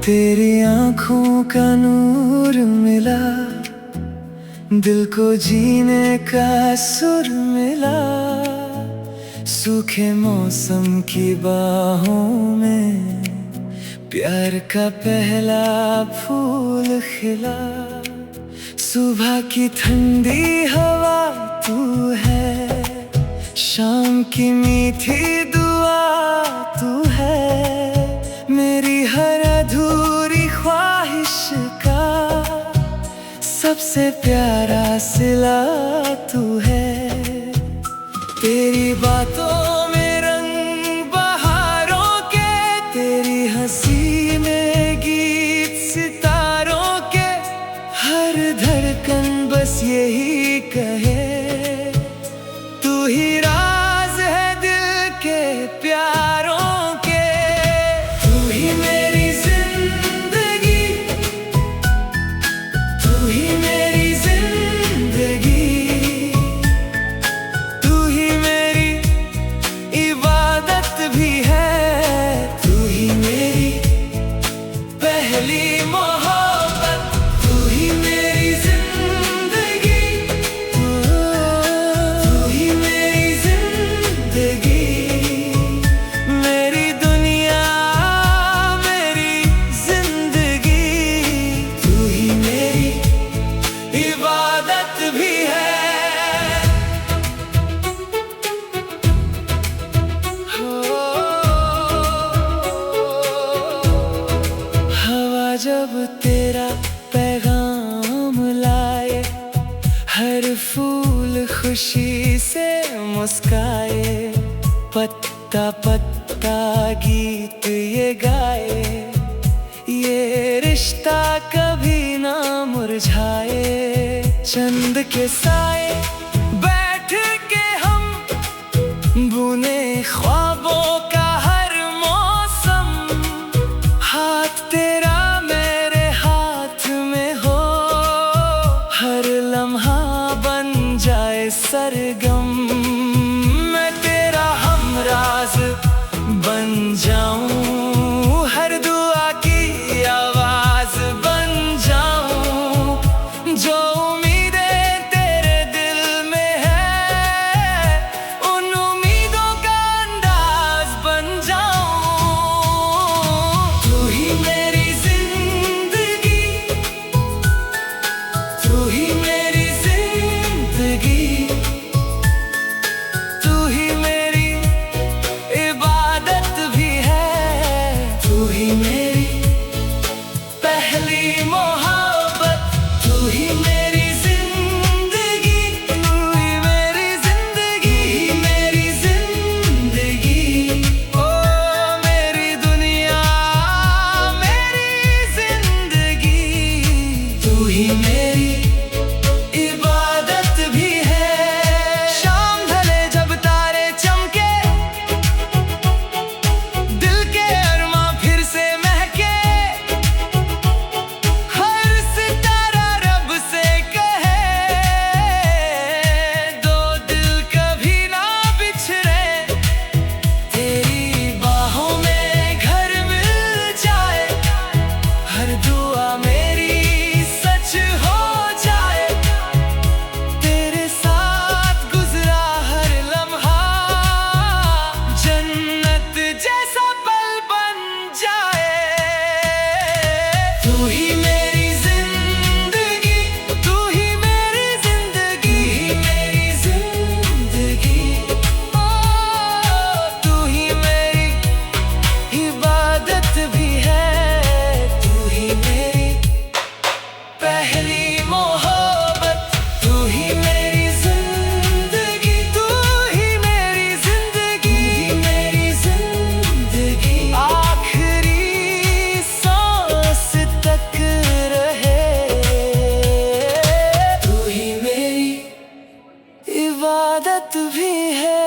तेरी आंखों का नूर मिला, दिल को जीने का सुर मिला। सूखे मौसम की बाहों में प्यार का पहला फूल खिला। सुबह की ठंडी हवा तू है, शाम की मीठी दुआ तू है। मेरी हर अधूरी ख्वाहिश का सबसे प्यारा सिला तू है। तेरी बातों में रंग बहारों के, तेरी हंसी में गीत सितारों के। हर धड़कन बस यही कहे, तू ही राज है दिल के प्यारों के। तू ही मेरी जिंदगी, तू ही मेरी जिंदगी, तू ही मेरी इबादत भी है। तू ही मेरी पहली मोहब्बत, तू ही मेरी जिंदगी, तू ही मेरी जिंदगी। मेरी दुनिया मेरी जिंदगी, तू ही मेरी इबादत भी है। हवा जब तेरा पैगाम लाए, हर फूल खुशी से मुस्काए। पत्ता पत्ता गीत ये गाए, ये रिश्ता कभी ना मुरझाए। चंद के साए बैठ के हम बुने ख्वाबों का हर मौसम। हाथ तेरा मेरे हाथ में हो, हर लम्हा बन जाए सरगम। मैं तेरा हमराज बन जाऊं, हर दुआ की आवाज बन जाऊं। जो उम्मीदें तेरे दिल में है, उन उम्मीदों का अंदाज बन जाऊं। तू ही मेरी जिंदगी, तू ही मेरी जिंदगी, तू ही मेरी इबादत भी है। तू ही मेरी पहली मोहब्बत, तू ही मेरी जिंदगी, तू ही मेरी जिंदगी, मेरी जिंदगी। ओ मेरी दुनिया मेरी जिंदगी, तू ही मेरी इबादत भी है। शाम ढले जब तारे चमके, दिल के अरमां फिर से महके। हर सितारा रब से कहे, दो दिल कभी ना बिछड़े। तेरी बाहों में घर मिल जाए, हर दुआ मेरी सच हो जाए। तेरे साथ गुजरा हर लम्हा जन्नत जैसा पल बन जाए। तू ही मेरी जिंदगी, तू ही मेरी जिंदगी, मेरी जिंदगी। ओ तू ही मेरी इबादत भी है। तू ही मेरी पहली मोहब्बत, तू ही मेरी जिंदगी, तू ही मेरी जिंदगी, मेरी जिंदगी। आखिरी सांस तक रहे, तू ही मेरी इबादत भी है।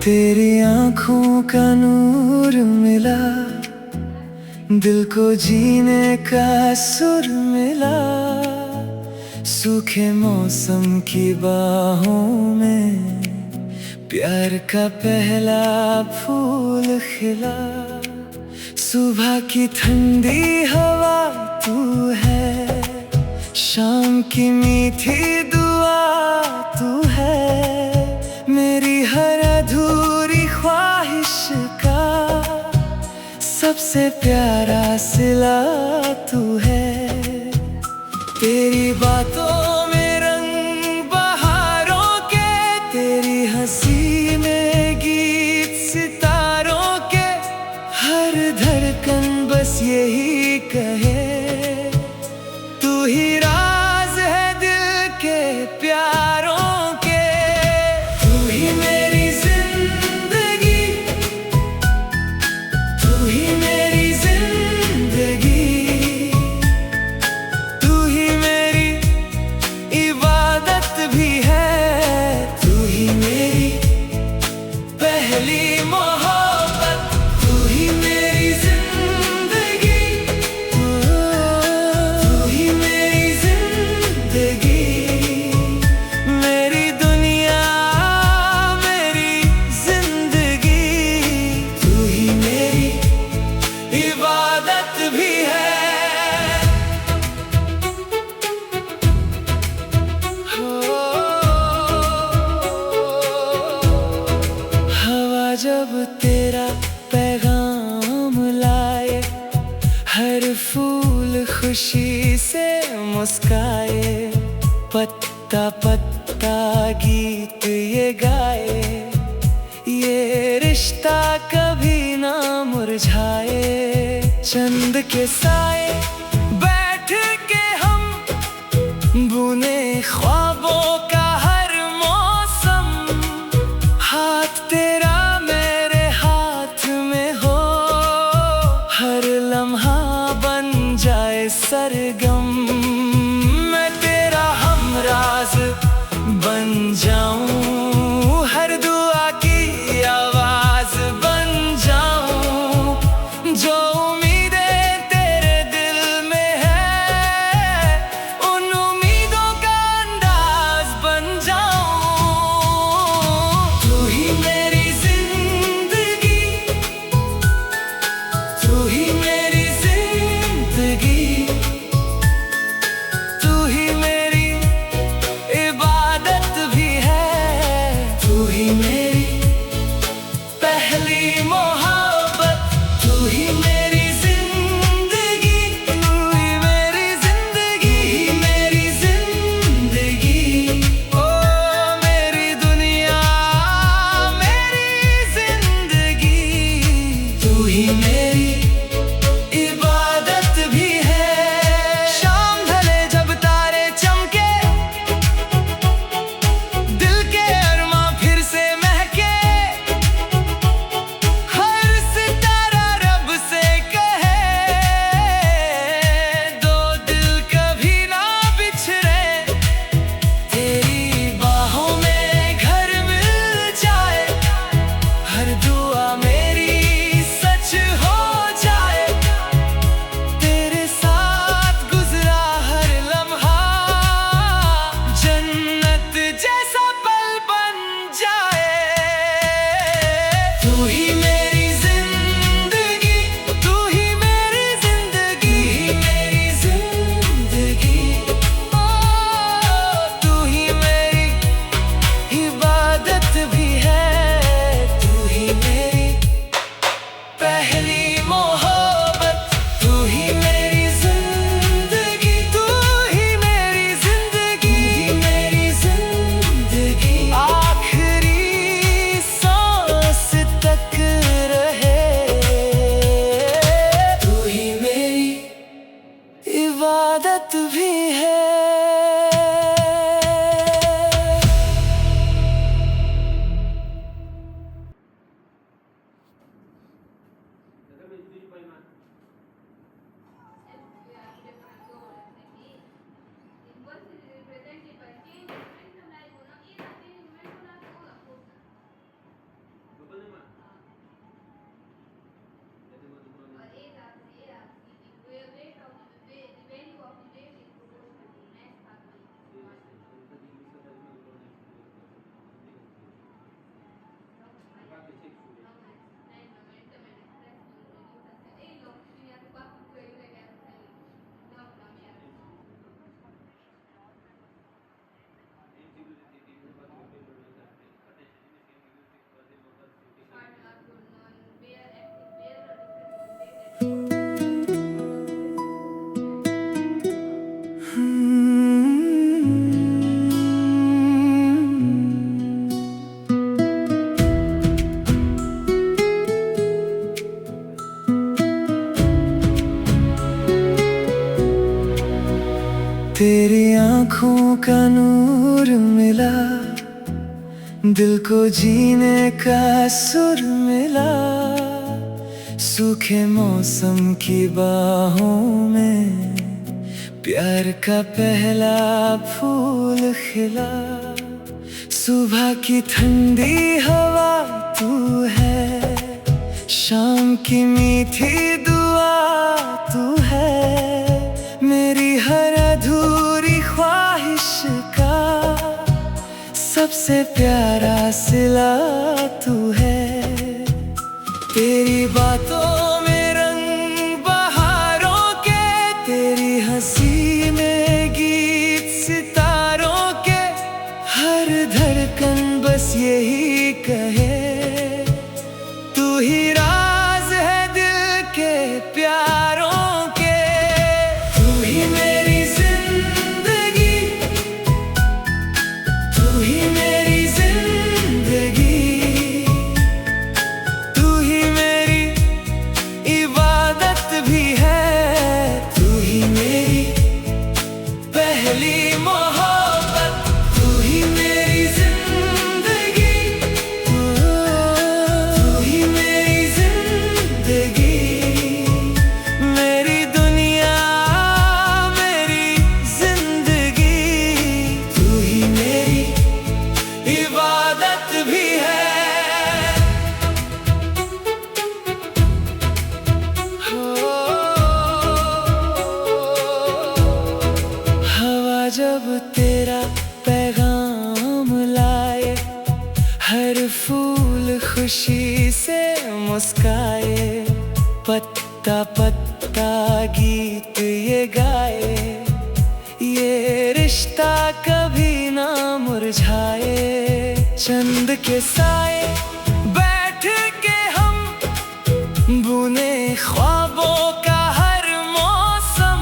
तेरी आंखों का नूर मिला, दिल को जीने का सुर मिला। सूखे मौसम की बाहों में प्यार का पहला फूल खिला। सुबह की ठंडी हवा तू है, शाम की मीठी दुआ तू है। मेरी हर अधूरी ख्वाहिश का सबसे प्यारा सिला तू है। तेरी बातों में रंग बहारों के, तेरी हंसी में गीत सितारों के। हर धड़कन बस यही कहे, तू ही राज है दिल के प्यारों के। तू ही मेरी जिंदगी, तू ही मेरी जिंदगी। तू ही मेरी इबादत भी है, तू ही मेरी पहली मोहब्बत। तू ही मेरी जिंदगी, तू ही मेरी जिंदगी। मेरी दुनिया मेरी जिंदगी, तू ही मेरी इबादत भी है। हवा जब तेरा पैगाम लाए, हर फूल खुशी से मुस्काए। पत्ता पत्ता गीत ये गाए, ये रिश्ता कभी ना मुरझाए। चंद के साए बैठ के हम बुने ख्वाबों का हर मौसम। हाथ तेरा मेरे हाथ में हो, हर लम्हा बन जाए सरगम। मैं तेरा हमराज बन जाऊं, हर दुआ की आवाज बन जाऊं। जो उम्मीदें तेरे दिल में है, उन उम्मीदों का अंदाज बन जाऊं। तू ही मेरी जिंदगी, तू ही मेरी जिंदगी। तू ही मेरी इबादत भी है, तू ही मेरी पहली मोहब्बत। तू ही मेरी जिंदगी, तू ही मेरी जिंदगी, मेरी जिंदगी। ओ मेरी दुनिया मेरी जिंदगी, तू ही मेरी इबादत भी है। शाम ढले जब तारे चमके, दिल के अरमां फिर से महके। तेरी आंखों का नूर मिला, दिल को जीने का सुर मिला। सूखे मौसम की बाहों में प्यार का पहला फूल खिला। सुबह की ठंडी हवा तू है, शाम की मीठी दुआ तू है। मेरी हर अधूरी ख्वाहिश का सबसे प्यारा सिला तू है। तेरी बातों में रंग बहारों के, तेरी हंसी में गीत सितारों के। हर धड़कन बस यही कहे, तू ही राज है दिल के प्यारों के। तू ही मेरी जिंदगी, तू ही मेरी जिंदगी, तू ही मेरी इबादत भी है। तू ही मेरी पहली मोहब्बत, तू ही मेरी जिंदगी, तू ही मेरी जिंदगी। मेरी दुनिया मेरी जिंदगी, तू ही मेरी इबादत भी है। हवा जब तेरा पैगाम लाए, हर फूल खुशी से मुस्काए। पत्ता पत्ता गीत ये गाए, ये रिश्ता कभी ना मुरझाए। चंद के साए बैठ के हम बुने ख्वाबों का हर मौसम।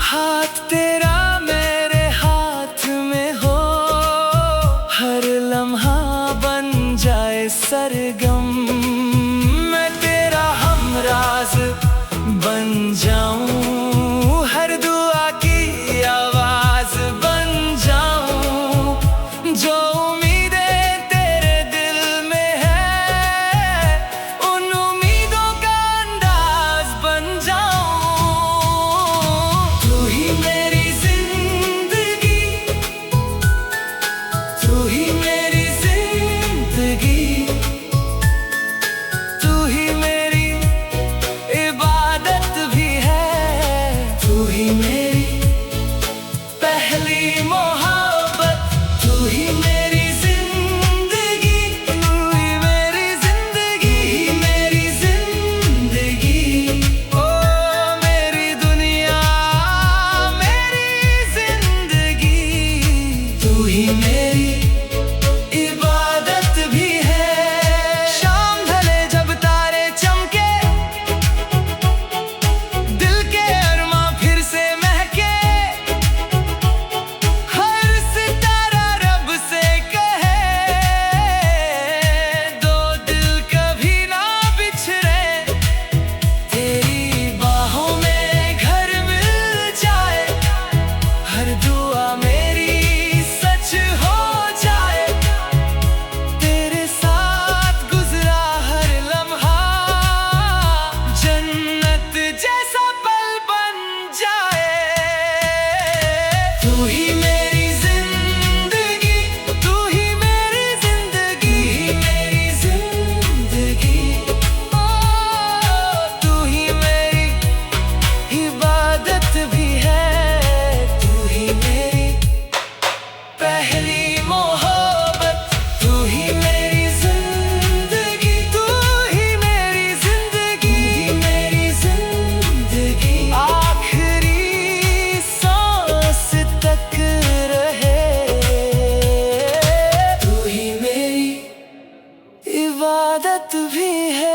हाथ तेरा मेरे हाथ में हो, हर लम्हा बन जाए सरगम। मैं तेरा हमराज बन जाऊं, हर दुआ की आवाज बन जाऊं। जो उम्मीदें तेरे दिल में है, उन उम्मीदों का अंदाज बन जाऊं। तू ही मेरी जिंदगी, तू ही मेरी जिंदगी, तू ही मेरी इबादत भी है। तू ही मेरी पहली मोहब्बत, तू ही मेरी जिंदगी, तू ही मेरी जिंदगी, मेरी जिंदगी। ओ मेरी दुनिया मेरी जिंदगी, तू ही मेरी इबादत भी है। शाम ढले जब तारे चमके, दिल के अरमां फिर से महके। हर सितारा रब से कहे, दो दिल कभी ना बिछड़े। तेरी बाहों में घर मिल जाए, हर दुआ मेरी सच हो जाए। तेरे साथ गुजरा हर लम्हा जन्नत जैसा पल बन जाए। तू ही मेरी जिंदगी, तू ही मेरी जिंदगी, मेरी जिंदगी। ओ तू ही मेरी इबादत भी है। तू ही मेरी पहली मोहब्बत, तू ही मेरी जिंदगी, तू ही मेरी जिंदगी, मेरी जिंदगी। आखिरी सांस तक रहे, तू ही मेरी इबादत भी है।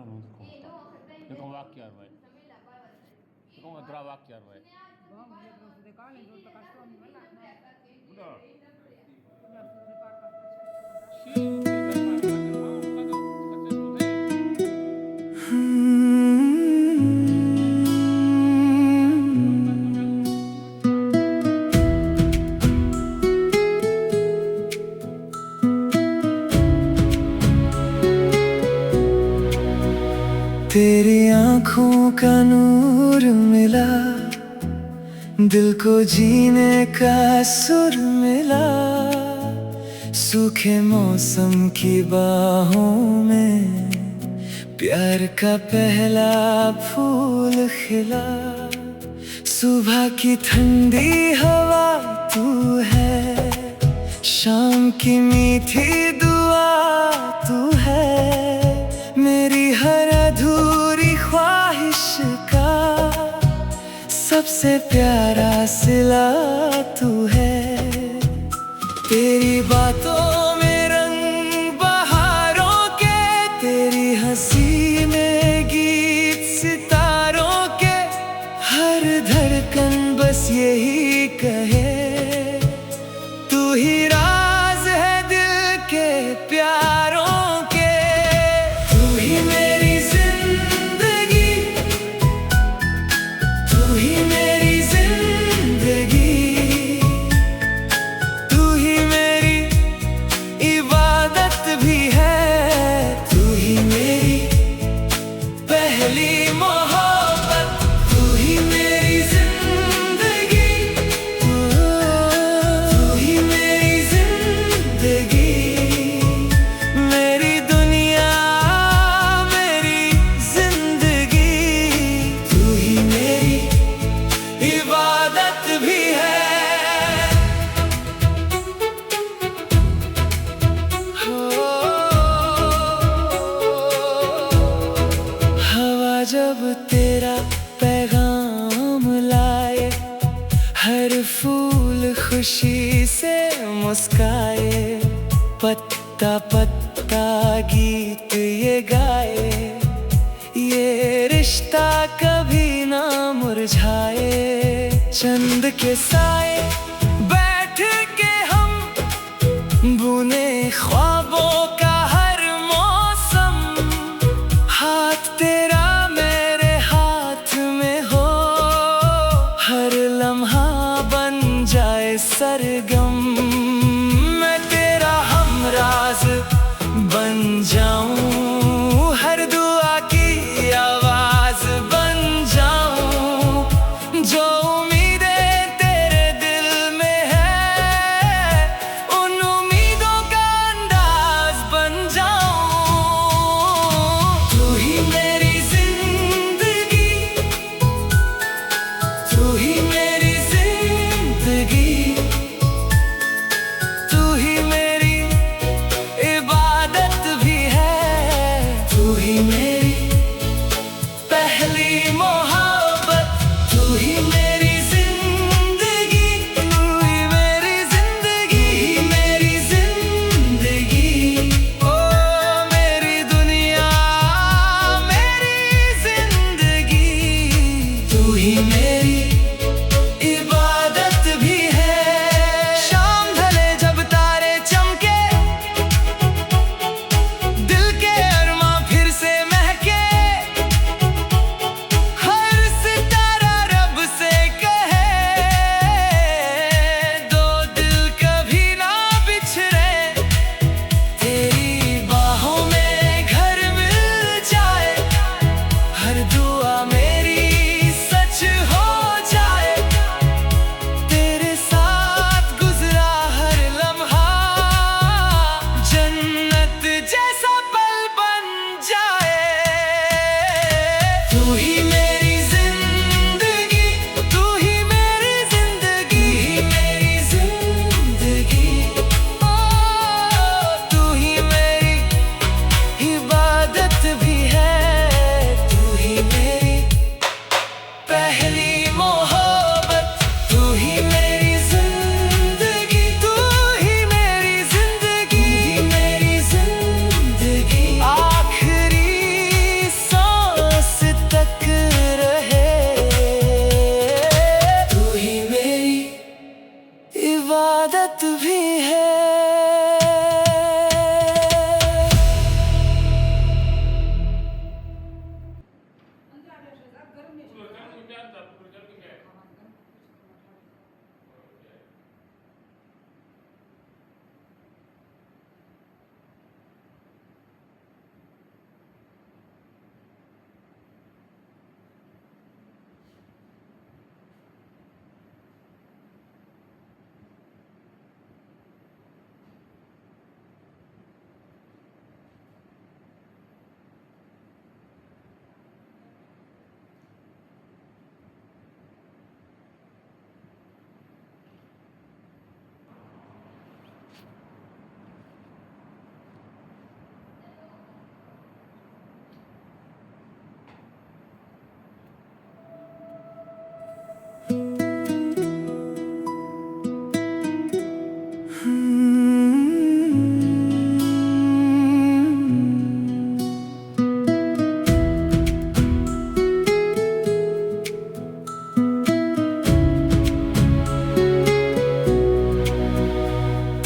non dico. E con vacchiar vai. E come tra vacchiar vai. तेरी आंखों का नूर मिला, दिल को जीने का सुर मिला, सूखे मौसम की बाहों में प्यार का पहला फूल खिला। सुबह की ठंडी हवा तू है, शाम की मीठी दुआ तू है, मेरी हर अधूरी ख्वाहिश का सबसे प्यारा सिला तू है। तेरी बातों में रंग बहारों के, तेरी हंसी में गीत सितारों के, हर धड़कन बस यही कहे तू ही राज है दिल के प्यारों के। तू ही मेरी जिंदगी, तू ही मेरी जिंदगी, तू ही मेरी इबादत भी है, तू ही मेरी पहली मोहब्बत, तू ही मेरी जिंदगी, तू ही मेरी जिंदगी, मेरी दुनिया मेरी जिंदगी, तू ही मेरी इबादत भी है। हवा जब तेरा पैगाम लाए, हर फूल खुशी से मुस्काए, पत्ता पत्ता गीत ये गाए, ये रिश्ता कभी ना मुरझाए। चंद के साए बैठ के हम बुने ख्वाबों का हर मौसम, हाथ तेरा मेरे हाथ में हो, हर लम्हा बन जाए सरगम, मैं तेरा हमराज बन जाऊं, हर दुआ की आवाज बन जाऊं, जो उम्मीदें तेरे दिल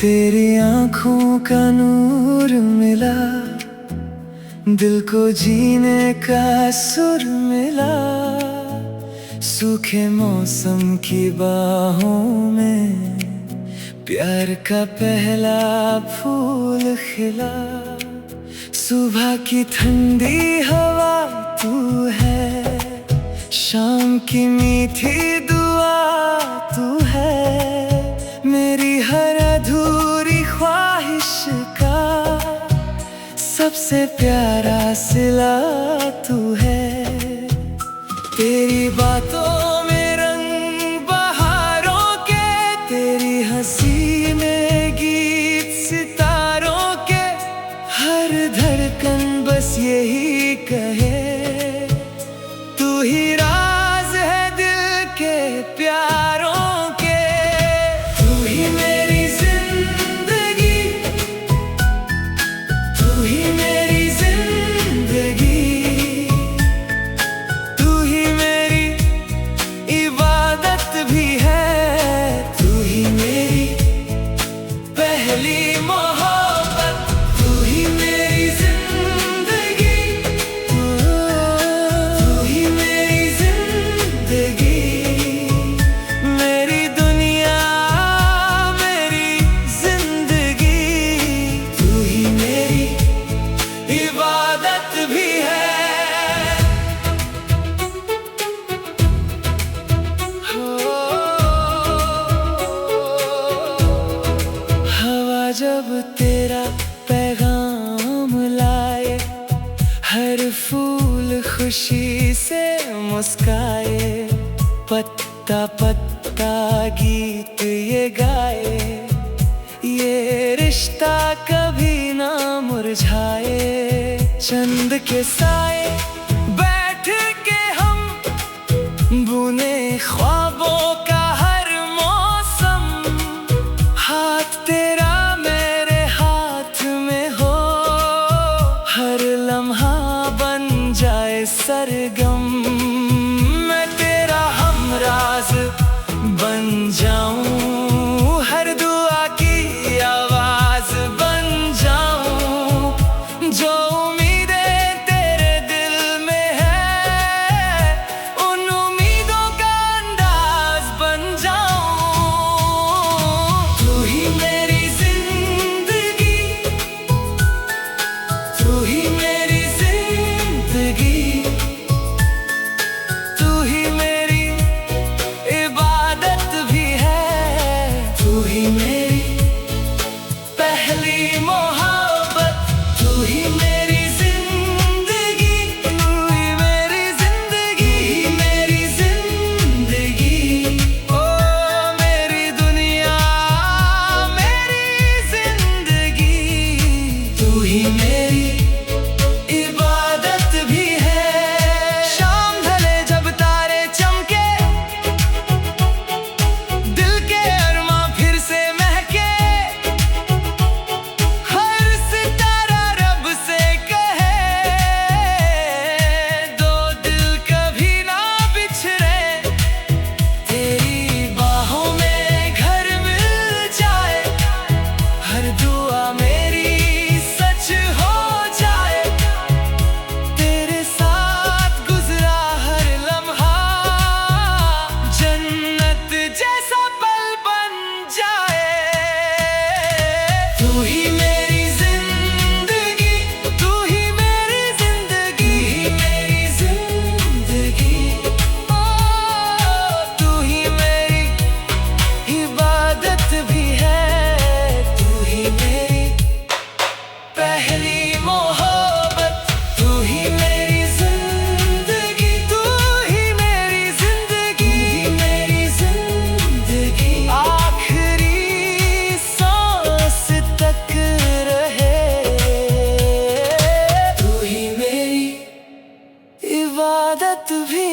तेरी आंखों का नूर मिला, दिल को जीने का सुर मिला। सूखे मौसम की बाहों में प्यार का पहला फूल खिला। सुबह की ठंडी हवा तू है, शाम की मीठी दुआ तू है। मेरी हर अधूरी ख्वाहिश का सबसे प्यारा सिला तू है। तेरी बातों में रंग बहारों के, तेरी हंसी में गीत सितारों के। हर धड़कन बस यही कहे, तू ही राज है दिल के प्यारों के। तू ही मेरी जिंदगी, तू ही मेरी जिंदगी, तू ही मेरी इबादत भी है। तू ही मेरी पहली मोहब्बत, तू ही मेरी जिंदगी, तू ही मेरी जिंदगी। मेरी दुनिया मेरी जिंदगी, तू ही मेरी इबादत भी है। हवा जब तेरा पैगाम लाए, हर फूल खुशी से मुस्काए। पत्ता पत्ता गीत ये गाए, ये रिश्ता कभी ना मुरझाए। चंद के साए बैठ के हम बुने ख्वाबों का हर मौसम। हाथ तेरा मेरे हाथ में हो, हर लम्हा बन जाए सरगम। मैं तेरा हमराज बन जाऊं, हर दुआ की आवाज बन जाऊं। जो उम्मीदें तेरे दिल में है, उन उम्मीदों का अंदाज बन जाऊं। तू ही मेरी जिंदगी, तू ही मेरी जिंदगी, तू ही मेरी इबादत भी है। तू ही मेरी पहली मोहब्बत, तू ही मेरी जिंदगी, तू ही मेरी जिंदगी, मेरी जिंदगी। ओ मेरी दुनिया मेरी जिंदगी, तू ही मेरी इबादत भी है। शाम ढले जब तारे चमके, दिल के अरमां फिर से महके। हर सितारा रब से कहे, दो दिल कभी ना बिछड़े। तेरी बाहों में घर मिल जाए, हर दुआ मेरी सच हो जाए। तेरे साथ गुजरा हर लम्हा जन्नत जैसा पल बन जाए। तू ही मेरी जिंदगी, तू ही मेरी जिंदगी, मेरी जिंदगी। ओ तू ही मेरी इबादत भी है। तू ही मेरी पहली मोहब्बत, तू ही मेरी जिंदगी, तू ही मेरी जिंदगी, मेरी जिंदगी। आखिरी सांस तक रहे, तू ही मेरी इबादत भी